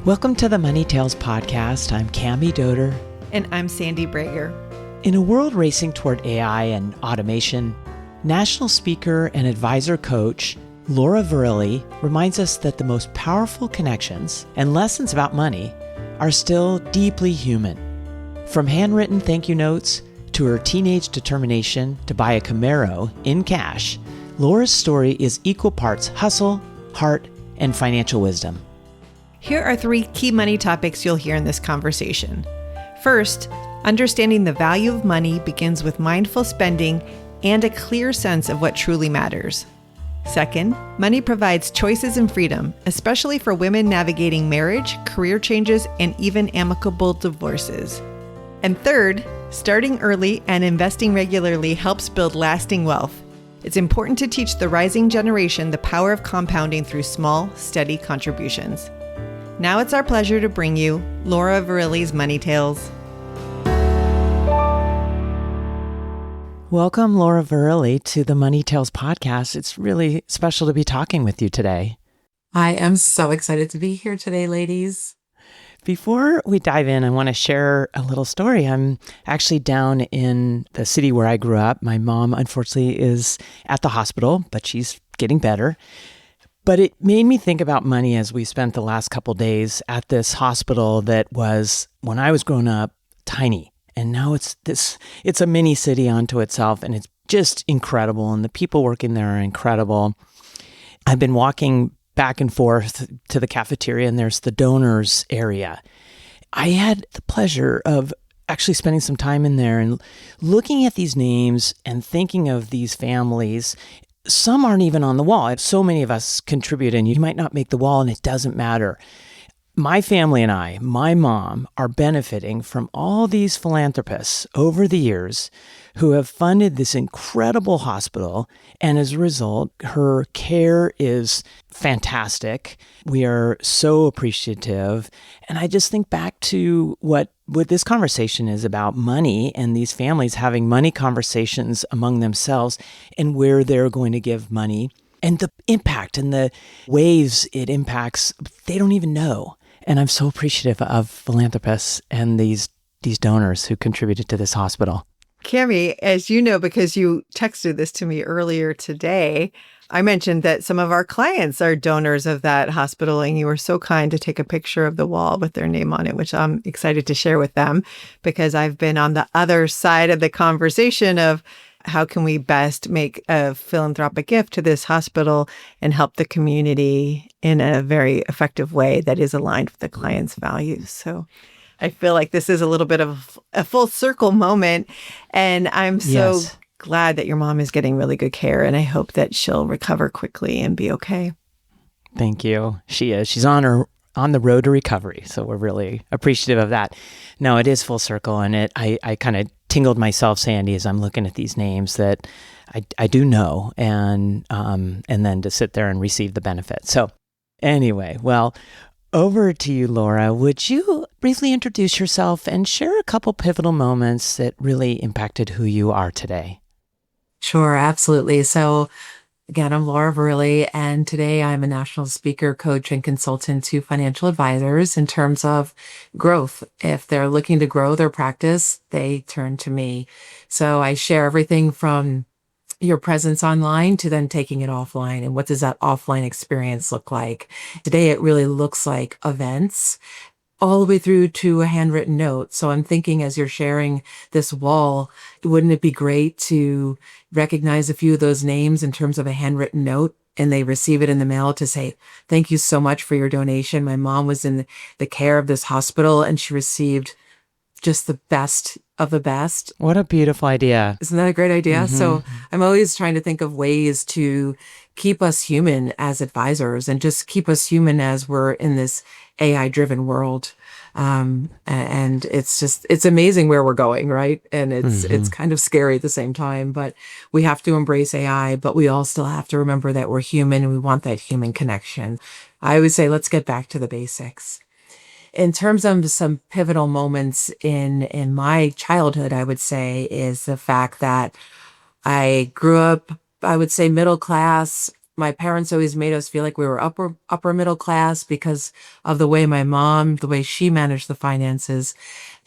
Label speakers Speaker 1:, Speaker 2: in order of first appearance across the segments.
Speaker 1: Welcome to the Money Tales podcast. I'm Cami Doder.
Speaker 2: And I'm Sandy Brager.
Speaker 1: In a world racing toward AI and automation, national speaker and advisor coach Laura Virili reminds us that the most powerful connections and lessons about money are still deeply human. From handwritten thank you notes to her teenage determination to buy a Camaro in cash, Laura's story is equal parts hustle, heart, and financial wisdom.
Speaker 2: Here are 3 key money topics you'll hear in this conversation. First, understanding the value of money begins with mindful spending and a clear sense of what truly matters. Second, money provides choices and freedom, especially for women navigating marriage, career changes, and even amicable divorces. And third, starting early and investing regularly helps build lasting wealth. It's important to teach the rising generation the power of compounding through small, steady contributions. Now it's our pleasure to bring you Laura Virili's Money Tales.
Speaker 1: Welcome, Laura Virili, to the Money Tales podcast. It's really special to be talking with you today.
Speaker 3: I am so excited to be here today, ladies.
Speaker 1: Before we dive in, I want to share a little story. I'm actually down in the city where I grew up. My mom, unfortunately, is at the hospital, but she's getting better. But it made me think about money as we spent the last couple days at this hospital that was, when I was growing up, tiny. And now it's a mini city unto itself, and it's just incredible. And the people working there are incredible. I've been walking back and forth to the cafeteria, and there's the donors area. I had the pleasure of actually spending some time in there and looking at these names and thinking of these families. Some aren't even on the wall. So many of us contribute, and you might not make the wall, and it doesn't matter. My family and I, my mom, are benefiting from all these philanthropists over the years who have funded this incredible hospital. And as a result, her care is fantastic. We are so appreciative. And I just think back to what this conversation is about: money and these families having money conversations among themselves and where they're going to give money and the impact and the ways it impacts, they don't even know. And I'm so appreciative of philanthropists and these donors who contributed to this hospital.
Speaker 2: Cami, as you know, because you texted this to me earlier today, I mentioned that some of our clients are donors of that hospital, and you were so kind to take a picture of the wall with their name on it, which I'm excited to share with them, because I've been on the other side of the conversation of how can we best make a philanthropic gift to this hospital and help the community in a very effective way that is aligned with the client's values. So I feel like this is a little bit of a full circle moment, and I'm so glad that your mom is getting really good care, and I hope that she'll recover quickly and be okay.
Speaker 1: Thank you. She is. She's on the road to recovery, so we're really appreciative of that. No, it is full circle, and I kind of tingled myself, Sandy, as I'm looking at these names that I do know, and then to sit there and receive the benefit. So anyway, well, over to you, Laura. Would you briefly introduce yourself and share a couple pivotal moments that really impacted who you are today?
Speaker 3: Sure, absolutely. So again, I'm Laura Virili, and today I'm a national speaker, coach, and consultant to financial advisors in terms of growth. If they're looking to grow their practice, they turn to me. So I share everything from your presence online to then taking it offline. And what does that offline experience look like? Today, it really looks like events all the way through to a handwritten note. So I'm thinking, as you're sharing this wall, wouldn't it be great to recognize a few of those names in terms of a handwritten note, and they receive it in the mail to say, thank you so much for your donation. My mom was in the care of this hospital, and she received just the best of the best.
Speaker 1: What a beautiful idea.
Speaker 3: Isn't that a great idea?
Speaker 1: Mm-hmm.
Speaker 3: So I'm always trying to think of ways to keep us human as advisors and just keep us human as we're in this AI-driven world. And it's amazing where we're going, right? And it's kind of scary at the same time, but we have to embrace AI, but we all still have to remember that we're human and we want that human connection. I would say, let's get back to the basics. In terms of some pivotal moments in my childhood, I would say, is the fact that I grew up, I would say, middle class, My parents always made us feel like we were upper middle class because of the way she managed the finances.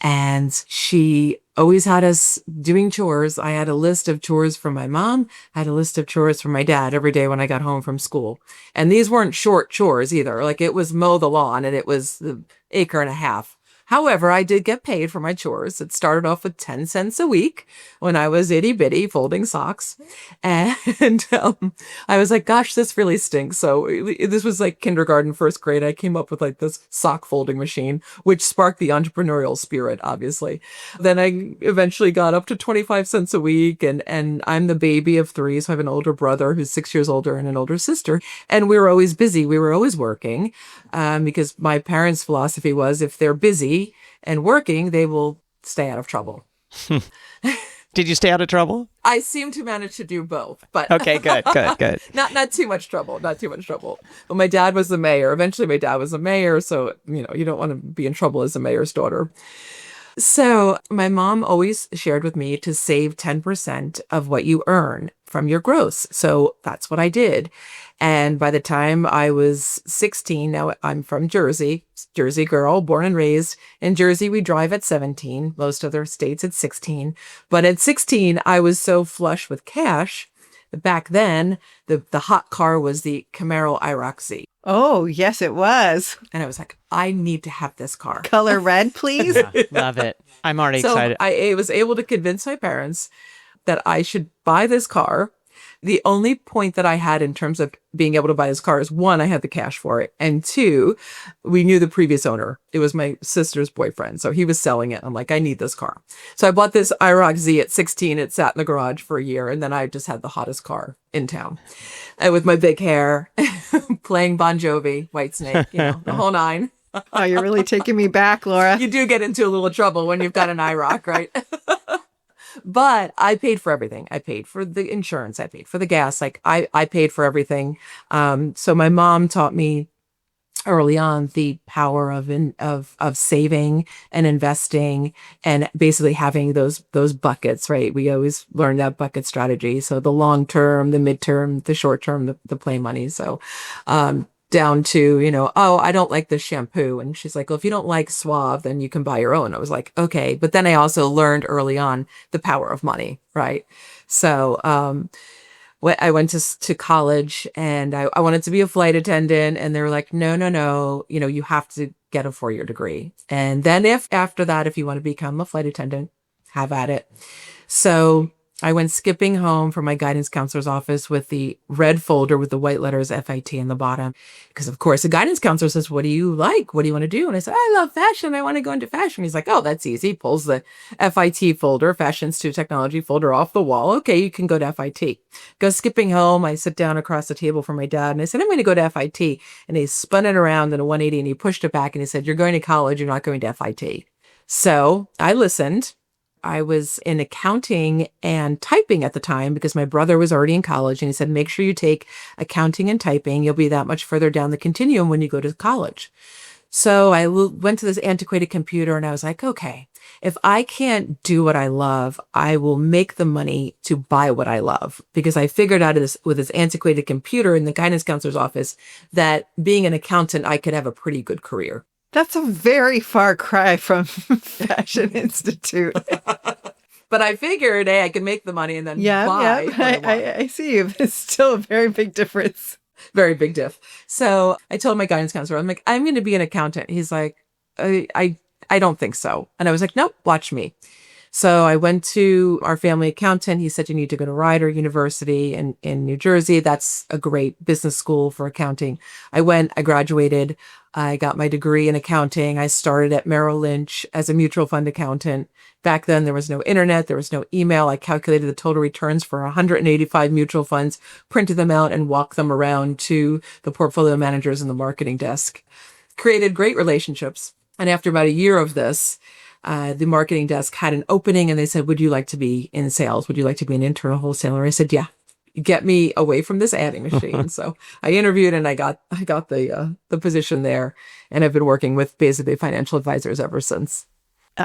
Speaker 3: And she always had us doing chores. I had a list of chores for my mom. I had a list of chores for my dad every day when I got home from school. And these weren't short chores either. Like, it was mow the lawn, and it was the acre and a half. However, I did get paid for my chores. It started off with 10 cents a week when I was itty bitty folding socks. And I was like, gosh, this really stinks. So this was like kindergarten, first grade. I came up with like this sock folding machine, which sparked the entrepreneurial spirit, obviously. Then I eventually got up to 25 cents a week. And I'm the baby of three. So I have an older brother who's 6 years older and an older sister. And we were always busy. We were always working because my parents' philosophy was, if they're busy and working, they will stay out of trouble.
Speaker 1: Did you stay out of trouble?
Speaker 3: I seem to manage to do both, but
Speaker 1: Okay, good.
Speaker 3: not too much trouble, But my dad was the mayor. Eventually my dad was a mayor, so you don't want to be in trouble as a mayor's daughter. So my mom always shared with me to save 10% of what you earn from your gross. So that's what I did. And by the time I was 16, now I'm from Jersey girl, born and raised. In Jersey, we drive at 17, most other states at 16. But at 16, I was so flush with cash. Back then, the hot car was the Camaro IROC.
Speaker 2: Oh, yes, it was.
Speaker 3: And I was like, I need to have this car.
Speaker 2: Color red, please.
Speaker 1: Yeah, love it. I'm already excited.
Speaker 3: I was able to convince my parents that I should buy this car. The only point that I had in terms of being able to buy this car is, one, I had the cash for it. And two, we knew the previous owner. It was my sister's boyfriend. So he was selling it. I'm like, I need this car. So I bought this IROC Z at 16. It sat in the garage for a year. And then I just had the hottest car in town. And with my big hair, playing Bon Jovi, Whitesnake, the whole nine.
Speaker 2: Oh, you're really taking me back, Laura.
Speaker 3: You do get into a little trouble when you've got an IROC, right? But I paid for everything. I paid for the insurance. I paid for the gas. Like I paid for everything. So my mom taught me early on the power of saving and investing and basically having those buckets, right? We always learn that bucket strategy. So the long term, the midterm, the short term, the play money. So, down to, oh, I don't like this shampoo. And she's like, well, if you don't like Suave, then you can buy your own. I was like, okay. But then I also learned early on the power of money, right? So I went to college and I wanted to be a flight attendant. And they were like, no, you have to get a 4-year degree. And then after that, if you want to become a flight attendant, have at it. So I went skipping home from my guidance counselor's office with the red folder with the white letters FIT in the bottom. Because, of course, the guidance counselor says, what do you like? What do you want to do? And I said, I love fashion. I want to go into fashion. He's like, oh, that's easy. Pulls the FIT folder, Fashion Institute Technology folder off the wall. Okay, you can go to FIT. Go skipping home. I sit down across the table from my dad and I said, I'm going to go to FIT. And he spun it around in a 180 and he pushed it back and he said, you're going to college. You're not going to FIT. So I listened. I was in accounting and typing at the time because my brother was already in college. And he said, make sure you take accounting and typing. You'll be that much further down the continuum when you go to college. So I went to this antiquated computer and I was like, okay, if I can't do what I love, I will make the money to buy what I love. Because I figured out with this antiquated computer in the guidance counselor's office that being an accountant, I could have a pretty good career.
Speaker 2: That's a very far cry from Fashion Institute.
Speaker 3: But I figured, hey, I could make the money and then buy what I want.
Speaker 2: I see you. It's still a very big difference.
Speaker 3: Very big diff. So I told my guidance counselor, I'm like, I'm going to be an accountant. He's like, I don't think so. And I was like, nope, watch me. So I went to our family accountant. He said, you need to go to Rider University in New Jersey. That's a great business school for accounting. I went, I graduated. I got my degree in accounting. I started at Merrill Lynch as a mutual fund accountant. Back then, there was no internet. There was no email. I calculated the total returns for 185 mutual funds, printed them out, and walked them around to the portfolio managers and the marketing desk. Created great relationships. And after about a year of this, the marketing desk had an opening and they said, would you like to be in sales? Would you like to be an internal wholesaler? I said, yeah, get me away from this adding machine. So I interviewed and I got the position there, and I've been working with basically financial advisors ever since.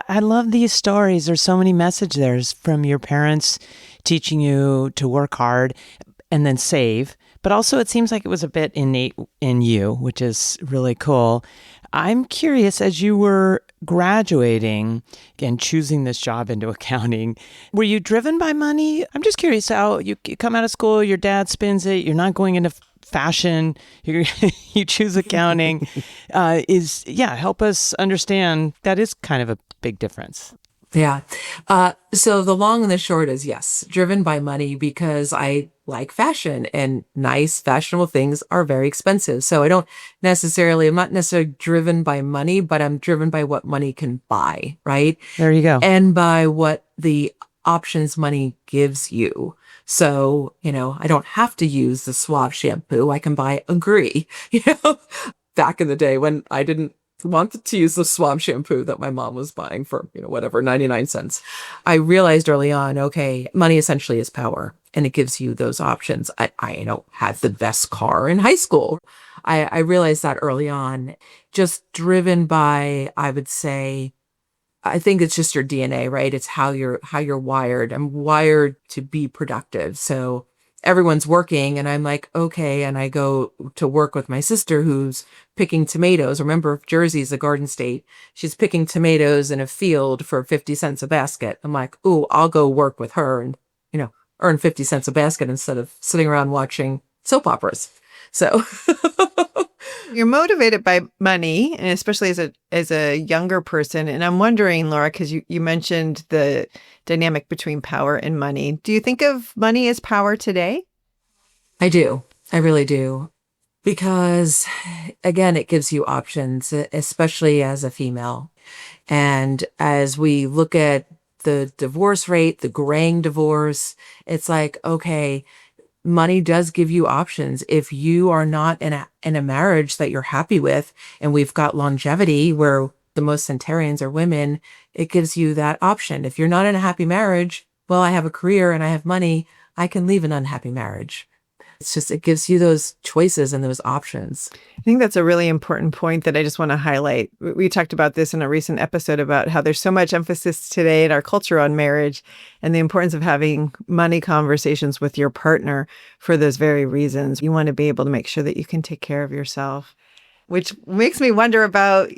Speaker 1: I love these stories. There's so many messages there from your parents teaching you to work hard and then save, but also it seems like it was a bit innate in you, which is really cool. I'm curious, as you were graduating and choosing this job into accounting, were you driven by money? I'm just curious how you come out of school, your dad spins it, you're not going into fashion, you choose accounting. Help us understand that is kind of a big difference.
Speaker 3: Yeah. So the long and the short is yes, driven by money because I like fashion and nice fashionable things are very expensive. So I'm not necessarily driven by money, but I'm driven by what money can buy, right?
Speaker 1: There you go.
Speaker 3: And by what the options money gives you. So, I don't have to use the Suave shampoo. I can buy a Gree, back in the day when I didn't wanted to use the Suave shampoo that my mom was buying for, 99 cents. I realized early on, okay, money essentially is power and it gives you those options. I had the best car in high school. I realized that early on, just driven by, I would say, I think it's just your DNA, right? It's how you're wired. I'm wired to be productive. So everyone's working and I'm like, okay. And I go to work with my sister who's picking tomatoes. Remember, Jersey's a garden state. She's picking tomatoes in a field for 50 cents a basket. I'm like, ooh, I'll go work with her and, earn 50 cents a basket instead of sitting around watching soap operas. So
Speaker 2: you're motivated by money, and especially as a younger person. And I'm wondering, Laura, because you mentioned the dynamic between power and money. Do you think of money as power today?
Speaker 3: I do. I really do. Because again, it gives you options, especially as a female. And as we look at the divorce rate, the graying divorce, it's like, okay, money does give you options. If you are not in a marriage that you're happy with, and we've got longevity where the most centenarians are women, it gives you that option. If you're not in a happy marriage, well, I have a career and I have money, I can leave an unhappy marriage. It gives you those choices and those options.
Speaker 2: I think that's a really important point that I just want to highlight. We talked about this in a recent episode about how there's so much emphasis today in our culture on marriage and the importance of having money conversations with your partner for those very reasons. You want to be able to make sure that you can take care of yourself, which makes me wonder about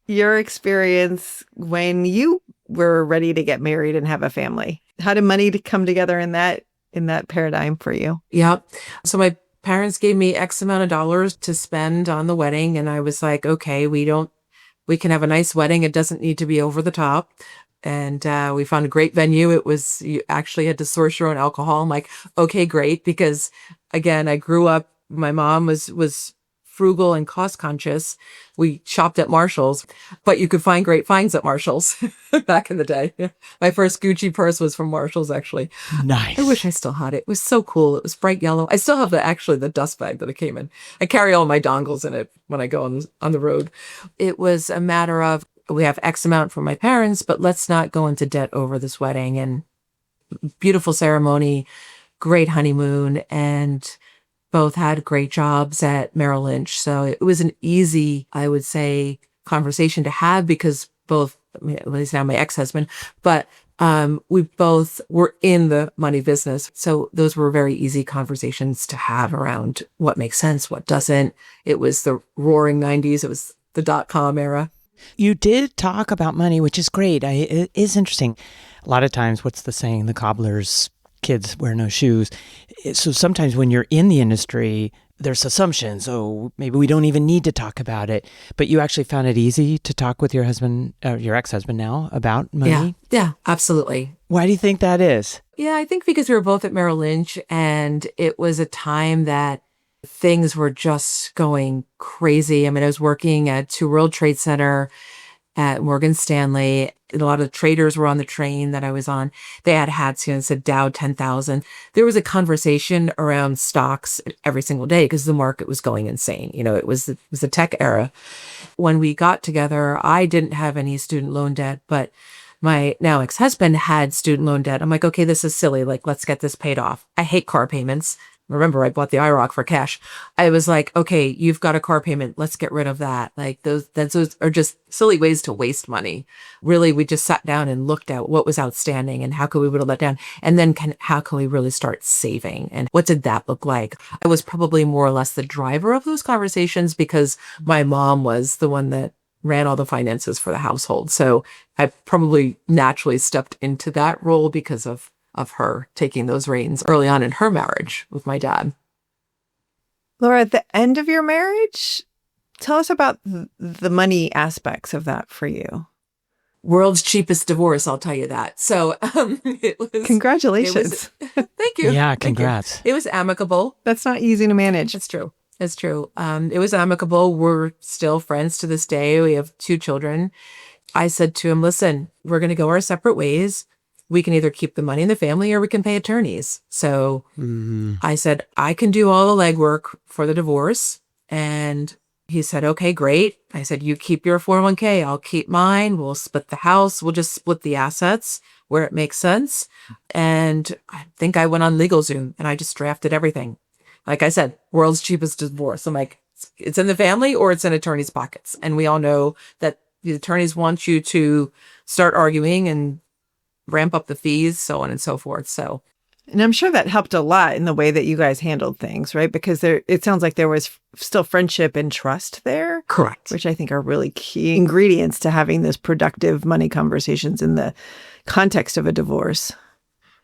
Speaker 2: your experience when you were ready to get married and have a family. How did money come together in that paradigm for you?
Speaker 3: Yeah. So my parents gave me X amount of dollars to spend on the wedding. And I was like, okay, we can have a nice wedding. It doesn't need to be over the top. And we found a great venue. You actually had to source your own alcohol. I'm like, okay, great. Because again, I grew up, my mom was frugal and cost conscious. We shopped at Marshall's, but you could find great finds at Marshall's back in the day. Yeah. My first Gucci purse was from Marshall's, actually.
Speaker 1: Nice.
Speaker 3: I wish I still had it. It was so cool. It was bright yellow. I still have the dust bag that it came in. I carry all my dongles in it when I go on the road. It was a matter of, we have X amount from my parents, but let's not go into debt over this wedding. And beautiful ceremony, great honeymoon, and both had great jobs at Merrill Lynch. So it was an easy, I would say, conversation to have because both, at least now my ex-husband, but we both were in the money business. So those were very easy conversations to have around what makes sense, what doesn't. It was the roaring 90s. It was the .com era.
Speaker 1: You did talk about money, which is great. It is interesting. A lot of times, what's the saying? The cobbler's kids wear no shoes. So sometimes when you're in the industry, there's assumptions. Oh, maybe we don't even need to talk about it. But you actually found it easy to talk with your husband, your ex-husband now, about money?
Speaker 3: Yeah, absolutely.
Speaker 1: Why do you think that is?
Speaker 3: Yeah, I think because we were both at Merrill Lynch and it was a time that things were just going crazy. I mean, I was working at Two World Trade Center at Morgan Stanley. A lot of traders were on the train that I was on. They had hats, it said Dow 10,000. There was a conversation around stocks every single day because the market was going insane. It was the tech era. When we got together, I didn't have any student loan debt, but my now ex-husband had student loan debt. I'm like, okay, this is silly. Like, let's get this paid off. I hate car payments. remember I bought the IROC for cash. I was like, okay, you've got a car payment. Let's get rid of that. Like those are just silly ways to waste money. Really, we just sat down and looked at what was outstanding and how could we whittle that down? And then how can we really start saving? And what did that look like? I was probably more or less the driver of those conversations because my mom was the one that ran all the finances for the household. So I probably naturally stepped into that role because of her taking those reins early on in her marriage with my dad.
Speaker 2: Laura, at the end of your marriage, tell us about the money aspects of that for you.
Speaker 3: World's cheapest divorce, I'll tell you that. So
Speaker 2: Congratulations.
Speaker 3: Thank you.
Speaker 1: Yeah,
Speaker 3: Thank
Speaker 1: congrats.
Speaker 3: you. It was amicable.
Speaker 2: That's not easy to manage.
Speaker 3: It's true. It's true. It was amicable. We're still friends to this day. We have 2 children. I said to him, listen, we're going to go our separate ways. We can either keep the money in the family or we can pay attorneys. So I said, I can do all the legwork for the divorce. And he said, okay, great. I said, you keep your 401k. I'll keep mine. We'll split the house. We'll just split the assets where it makes sense. And I think I went on LegalZoom and I just drafted everything. Like I said, world's cheapest divorce. I'm like, it's in the family or it's in attorneys' pockets. And we all know that the attorneys want you to start arguing and ramp up the fees, so on and so forth. So,
Speaker 2: and I'm sure that helped a lot in the way that you guys handled things, right? Because it sounds like there was still friendship and trust there.
Speaker 3: Correct.
Speaker 2: Which I think are really key ingredients to having those productive money conversations in the context of a divorce.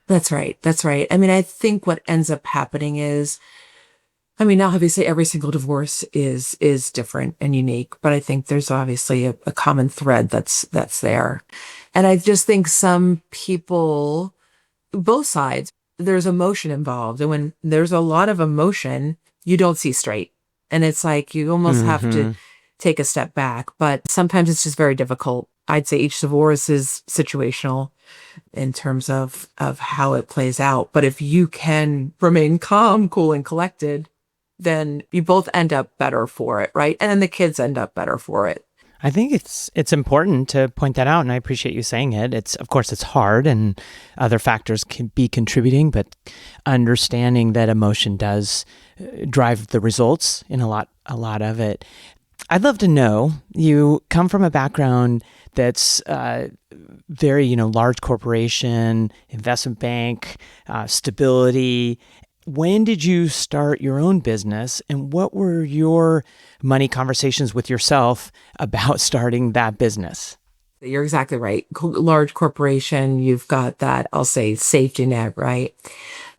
Speaker 3: That's right. That's right. I mean, I think what ends up happening is, I mean, now obviously every single divorce is different and unique, but I think there's obviously a common thread that's there. And I just think some people, both sides, there's emotion involved. And when there's a lot of emotion, you don't see straight. And it's like you almost have to take a step back. But sometimes it's just very difficult. I'd say each divorce is situational in terms of how it plays out. But if you can remain calm, cool, and collected, then you both end up better for it, right? And then the kids end up better for it.
Speaker 1: I think it's important to point that out, and I appreciate you saying it. Of course it's hard, and other factors can be contributing, but understanding that emotion does drive the results in a lot of it. I'd love to know, you come from a background that's very, large corporation, investment bank, stability. When did you start your own business, and what were your money conversations with yourself about starting that business?
Speaker 3: You're exactly right. Large corporation, you've got that, I'll say, safety net, right?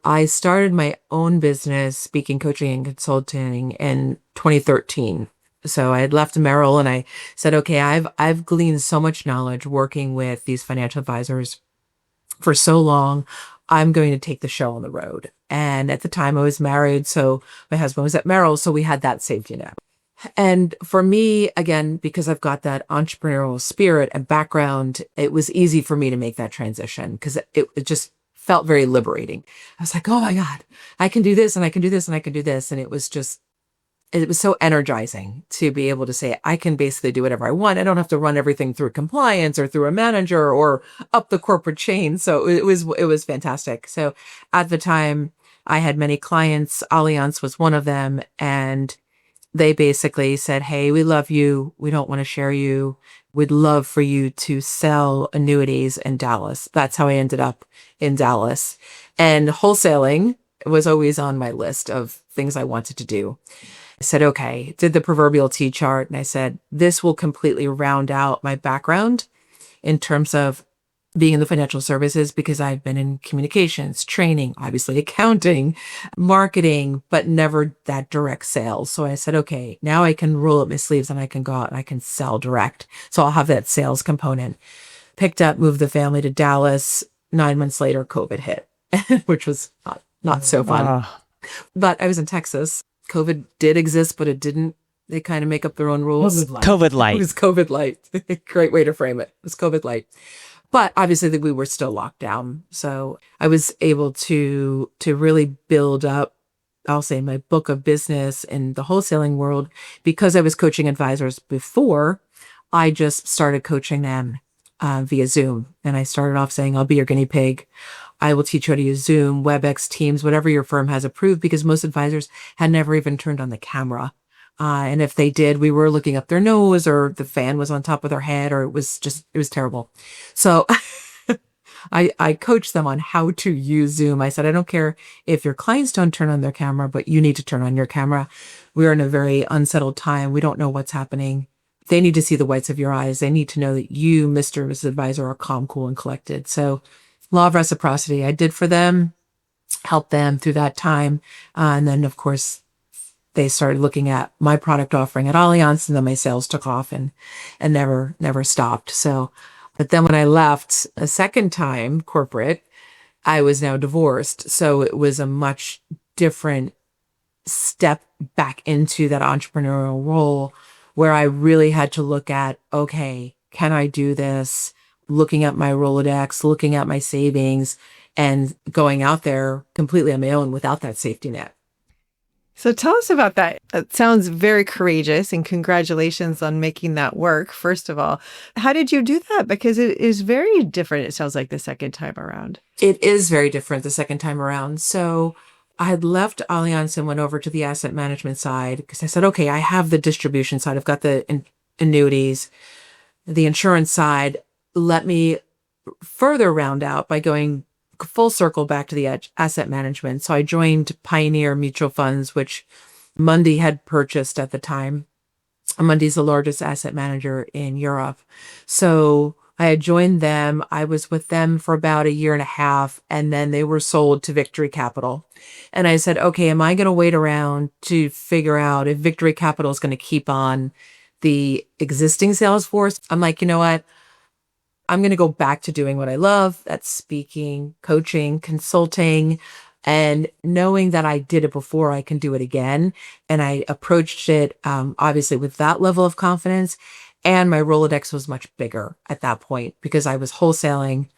Speaker 3: I started my own business, speaking, coaching, and consulting in 2013. So I had left Merrill and I said, okay, I've gleaned so much knowledge working with these financial advisors for so long. I'm going to take the show on the road. And at the time I was married, so my husband was at Merrill, so we had that safety net. And for me, again, because I've got that entrepreneurial spirit and background, it was easy for me to make that transition because it just felt very liberating. I was like, oh my God, I can do this and I can do this and I can do this. And it was so energizing to be able to say, I can basically do whatever I want. I don't have to run everything through compliance or through a manager or up the corporate chain. So it was fantastic. So at the time I had many clients. Allianz was one of them. And they basically said, hey, we love you. We don't want to share you. We'd love for you to sell annuities in Dallas. That's how I ended up in Dallas. And wholesaling was always on my list of things I wanted to do. I said, okay, did the proverbial T chart. And I said, this will completely round out my background in terms of being in the financial services because I've been in communications, training, obviously accounting, marketing, but never that direct sales. So I said, okay, now I can roll up my sleeves and I can go out and I can sell direct. So I'll have that sales component. Picked up, moved the family to Dallas. 9 months later, COVID hit, which was not so fun. But I was in Texas. COVID did exist, but it didn't. They kind of make up their own rules.
Speaker 1: COVID light.
Speaker 3: It was COVID light. Great way to frame it. It was COVID light. But obviously we were still locked down. So I was able to really build up, I'll say, my book of business in the wholesaling world. Because I was coaching advisors before, I just started coaching them via Zoom. And I started off saying, I'll be your guinea pig. I will teach you how to use Zoom, WebEx, Teams, whatever your firm has approved, because most advisors had never even turned on the camera. And if they did, we were looking up their nose, or the fan was on top of their head, or it was terrible. So I coached them on how to use Zoom. I said, I don't care if your clients don't turn on their camera, but you need to turn on your camera. We're in a very unsettled time. We don't know what's happening. They need to see the whites of your eyes. They need to know that you, Mr. and Mrs. Advisor, are calm, cool, and collected. So law of reciprocity, I did for them, helped them through that time. And then, of course, they started looking at my product offering at Allianz, and then my sales took off and never stopped. So, but then when I left a second time corporate, I was now divorced. So it was a much different step back into that entrepreneurial role, where I really had to look at, okay, can I do this? Looking at my Rolodex, looking at my savings, and going out there completely on my own without that safety net.
Speaker 2: So tell us about that. It sounds very courageous, and congratulations on making that work, first of all. How did you do that? Because it is very different, it sounds like, the second time around.
Speaker 3: It is very different the second time around. So I had left Allianz and went over to the asset management side, because I said, okay, I have the distribution side. I've got the annuities, the insurance side. Let me further round out by going full circle back to the asset management. So I joined Pioneer Mutual Funds, which Mundy had purchased at the time. Mundy's the largest asset manager in Europe. So I had joined them. I was with them for about a year and a half, and then they were sold to Victory Capital. And I said, okay, am I going to wait around to figure out if Victory Capital is going to keep on the existing sales force? I'm like, you know what? I'm going to go back to doing what I love. That's speaking, coaching, consulting, and knowing that I did it before, I can do it again. And I approached it, obviously, with that level of confidence. And my Rolodex was much bigger at that point, because I was wholesaling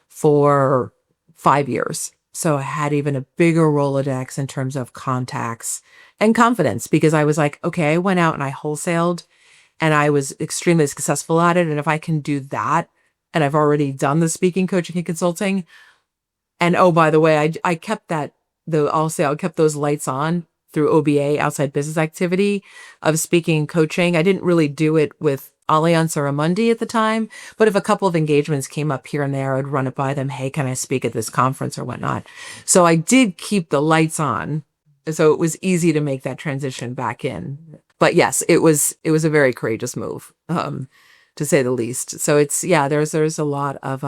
Speaker 3: for 5 years. So I had even a bigger Rolodex in terms of contacts and confidence, because I was like, okay, I went out and I wholesaled and I was extremely successful at it. And if I can do that, and I've already done the speaking, coaching, and consulting. And oh, by the way, I kept I kept those lights on through OBA, outside business activity, of speaking and coaching. I didn't really do it with Allianz or Amundi at the time, but if a couple of engagements came up here and there, I'd run it by them. Hey, can I speak at this conference or whatnot? So I did keep the lights on. So it was easy to make that transition back in. But yes, it was a very courageous move. To say the least. So it's, there's a lot of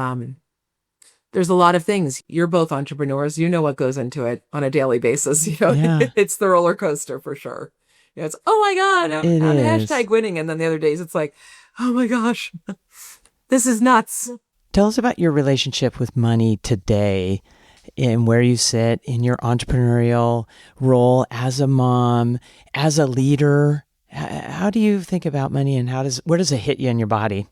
Speaker 3: things. You're both entrepreneurs. You know what goes into it on a daily basis.
Speaker 1: Yeah.
Speaker 3: It's the roller coaster for sure. It's, oh my God, I'm hashtag winning. And then the other days it's like, oh my gosh, this is nuts.
Speaker 1: Tell us about your relationship with money today, and where you sit in your entrepreneurial role as a mom, as a leader. How do you think about money, and where does it hit you in your body?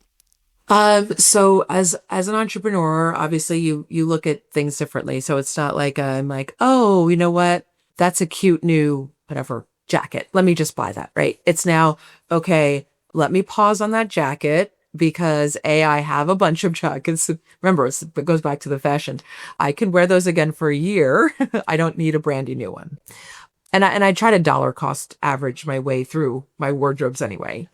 Speaker 3: So as an entrepreneur, obviously you look at things differently. So it's not like I'm like, oh, you know what? That's a cute new whatever jacket. Let me just buy that, right? It's now, okay, let me pause on that jacket, because I have a bunch of jackets. Remember, it goes back to the fashion. I can wear those again for a year. I don't need a brandy new one. And I try to dollar cost average my way through my wardrobes anyway.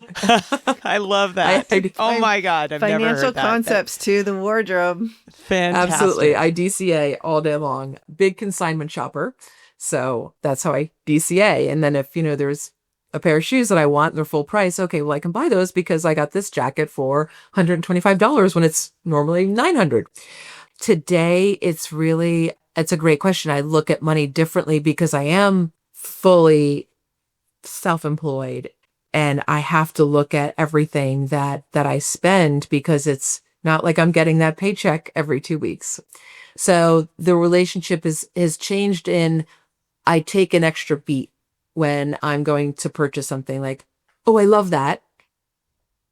Speaker 1: I love that. Oh my God. I've never heard
Speaker 2: Financial
Speaker 1: that.
Speaker 2: concepts to the wardrobe.
Speaker 1: Fantastic.
Speaker 3: Absolutely. I DCA all day long. Big consignment shopper. So that's how I DCA. And then if, there's a pair of shoes that I want, they're full price. Okay, well, I can buy those because I got this jacket for $125 when it's normally $900. Today, it's a great question. I look at money differently because I am fully self-employed, and I have to look at everything that I spend, because it's not like I'm getting that paycheck every 2 weeks. So the relationship has changed in, I take an extra beat when I'm going to purchase something, like, oh, I love that.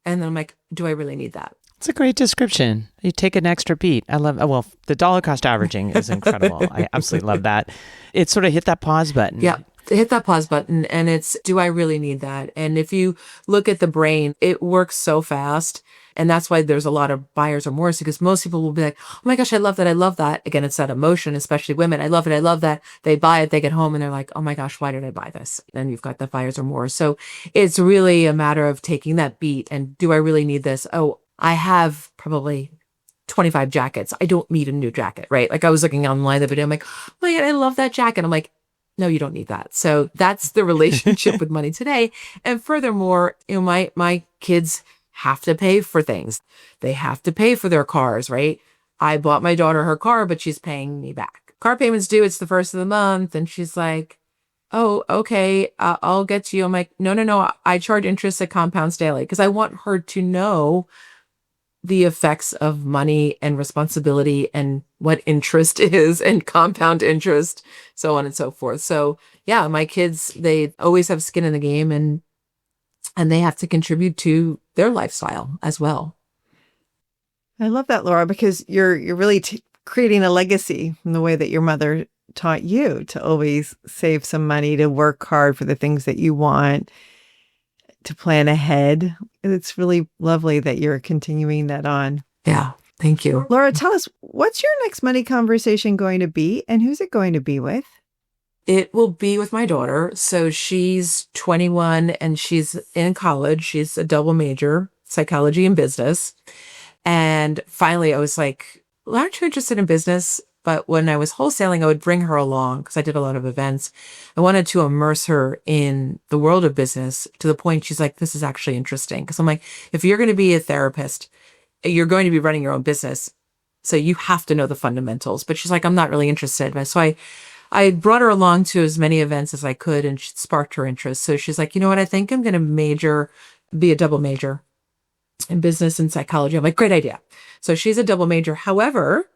Speaker 3: And then I'm like, do I really need that?
Speaker 1: It's a great description. You take an extra beat. I love, the dollar cost averaging is incredible. I absolutely love that. It sort of hit that pause button.
Speaker 3: Yeah. to hit that pause button, and it's, do I really need that? And if you look at the brain, it works so fast. And that's why there's a lot of buyer's remorse, because most people will be like, oh my gosh, I love that. I love that. Again, it's that emotion, especially women. I love it. I love that. They buy it, they get home and they're like, oh my gosh, why did I buy this? And you've got the buyer's remorse. So it's really a matter of taking that beat and, do I really need this? Oh, I have probably 25 jackets. I don't need a new jacket, right? Like I was looking online the video, I'm like, oh my God, I love that jacket. I'm like, no, you don't need that. So that's the relationship with money today. And furthermore, my kids have to pay for things. They have to pay for their cars, right? I bought my daughter her car, but she's paying me back. Car payments due, it's the first of the month. And she's like, oh, okay, I'll get to you. I'm like, no, I charge interest that compounds daily, because I want her to know the effects of money and responsibility and what interest is and compound interest, so on and so forth. So yeah, my kids, they always have skin in the game, and they have to contribute to their lifestyle as well.
Speaker 2: I love that, Laura, because you're really creating a legacy from the way that your mother taught you to always save some money, to work hard for the things that you want, to plan ahead. It's really lovely that you're continuing that on.
Speaker 3: Yeah, thank you.
Speaker 2: Laura, tell us, what's your next money conversation going to be, and who's it going to be with?
Speaker 3: It will be with my daughter. So she's 21 and she's in college. She's a double major, psychology and business. And finally, I was like, well, aren't you interested in business? But when I was wholesaling, I would bring her along because I did a lot of events. I wanted to immerse her in the world of business to the point she's like, this is actually interesting. Because I'm like, if you're going to be a therapist, you're going to be running your own business. So you have to know the fundamentals. But she's like, I'm not really interested. So I brought her along to as many events as I could, and she sparked her interest. So she's like, you know what? I think I'm going to be a double major in business and psychology. I'm like, great idea. So she's a double major. However,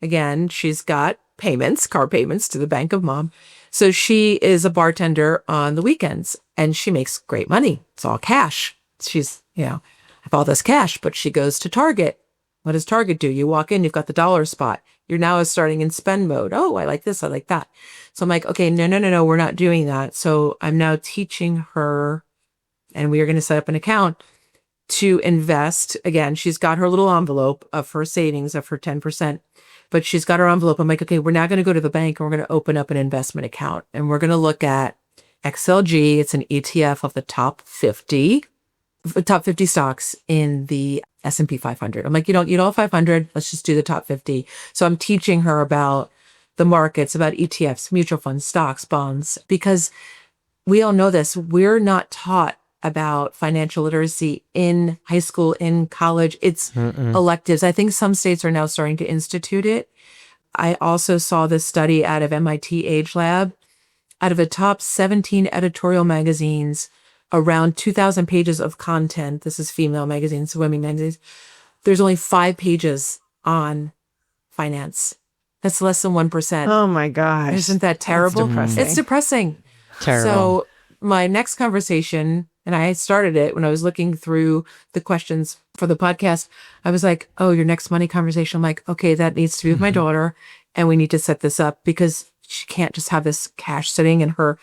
Speaker 3: again, she's got car payments to the bank of mom. So she is a bartender on the weekends, and she makes great money. It's all cash. She's, I have all this cash, but she goes to Target. What does Target do? You walk in, you've got the dollar spot. You're now starting in spend mode. Oh, I like this. I like that. So I'm like, okay, no, we're not doing that. So I'm now teaching her, and we are going to set up an account to invest. Again, she's got her little envelope of her savings of her 10%, but she's got her envelope. I'm like, okay, we're now going to go to the bank and we're going to open up an investment account, and we're going to look at XLG. It's an ETF of the top 50 stocks in the S&P 500. I'm like, you don't need all 500. Let's just do the top 50. So I'm teaching her about the markets, about ETFs, mutual funds, stocks, bonds, because we all know this. We're not taught about financial literacy in high school, in college. It's electives. I think some states are now starting to institute it. I also saw this study out of MIT Age Lab. Out of the top 17 editorial magazines, around 2,000 pages of content. This is female magazines, women magazines. There's only 5 pages on finance. That's less than 1%.
Speaker 2: Oh my gosh.
Speaker 3: Isn't that terrible? It's depressing.
Speaker 1: Terrible.
Speaker 3: So my next conversation, and I started it when I was looking through the questions for the podcast, I was like, oh, your next money conversation. I'm like, okay, that needs to be with my daughter, and we need to set this up because she can't just have this cash sitting in her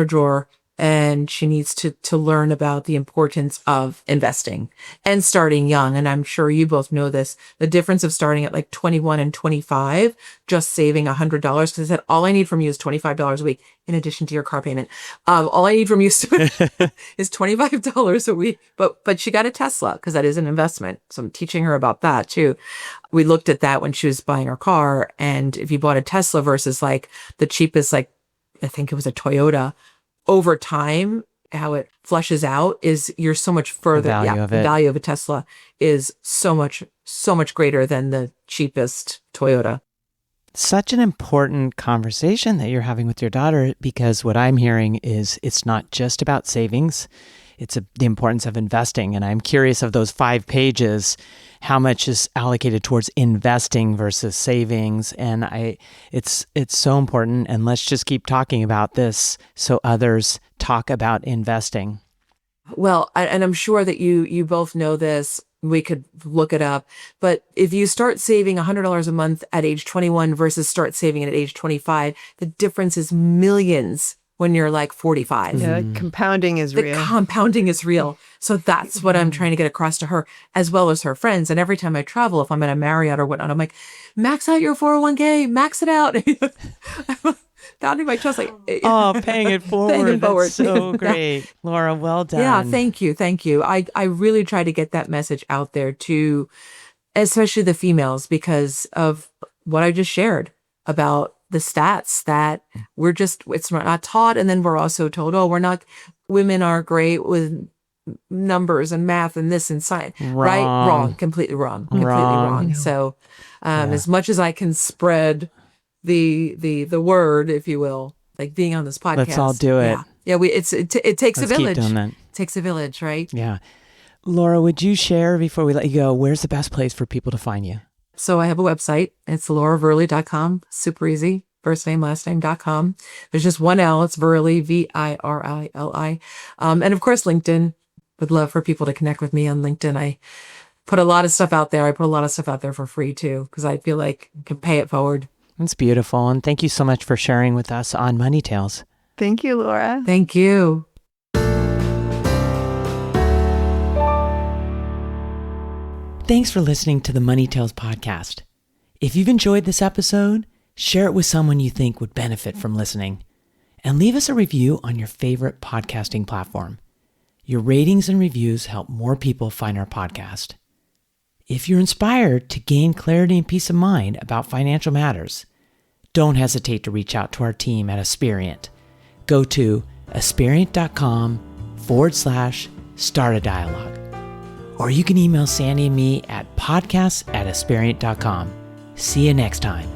Speaker 3: drawer. And she needs to learn about the importance of investing and starting young. And I'm sure you both know this, the difference of starting at like 21 and 25, just saving $100. Because I said, all I need from you is $25 a week, in addition to your car payment. All I need from you is $25 a week. But she got a Tesla because that is an investment. So I'm teaching her about that too. We looked at that when she was buying her car. And if you bought a Tesla versus like the cheapest, like I think it was a Toyota, over time, how it flushes out is you're so much further. The value of a Tesla is so much greater than the cheapest Toyota.
Speaker 1: Such an important conversation that you're having with your daughter, because what I'm hearing is it's not just about savings. It's the importance of investing. And I'm curious, of those 5 pages, how much is allocated towards investing versus savings. And it's so important. And let's just keep talking about this so others talk about investing.
Speaker 3: Well, and I'm sure that you both know this. We could look it up. But if you start saving $100 a month at age 21 versus start saving it at age 25, the difference is millions when you're like 45.
Speaker 2: Yeah, compounding is
Speaker 3: The
Speaker 2: real.
Speaker 3: compounding is real. So that's what I'm trying to get across to her, as well as her friends. And every time I travel, if I'm at a Marriott or whatnot, I'm like, max out your 401k, max it out. Pounding my chest like,
Speaker 1: Oh, paying it forward.
Speaker 3: Paying it forward.
Speaker 1: That's so great. Laura, well done.
Speaker 3: yeah, thank you. Thank you. I really try to get that message out there to, especially the females, because of what I just shared about the stats that it's not taught. And then we're also told, women are great with numbers and math and this and science. Right? Wrong. Completely wrong. Completely wrong. So as much as I can spread the word, if you will, like being on this podcast.
Speaker 1: Let's all do it.
Speaker 3: Yeah. It takes a village.
Speaker 1: Keep doing that.
Speaker 3: It takes a village, right?
Speaker 1: Yeah. Laura, would you share before we let you go, where's the best place for people to find you?
Speaker 3: So I have a website. It's lauravirili.com. Super easy. First name, last name.com. There's just one L. It's Virili, Virili. And of course, LinkedIn. Would love for people to connect with me on LinkedIn. I put a lot of stuff out there. I put a lot of stuff out there for free too, because I feel like I can pay it forward.
Speaker 1: That's beautiful. And thank you so much for sharing with us on Money Tales.
Speaker 2: Thank you, Laura.
Speaker 3: Thank you.
Speaker 1: Thanks for listening to the Money Tales podcast. If you've enjoyed this episode, share it with someone you think would benefit from listening. And leave us a review on your favorite podcasting platform. Your ratings and reviews help more people find our podcast. If you're inspired to gain clarity and peace of mind about financial matters, don't hesitate to reach out to our team at Aspiriant. Go to aspiriant.com/start a dialogue. Or you can email Sandy and me at podcasts@aspiriant.com. See you next time.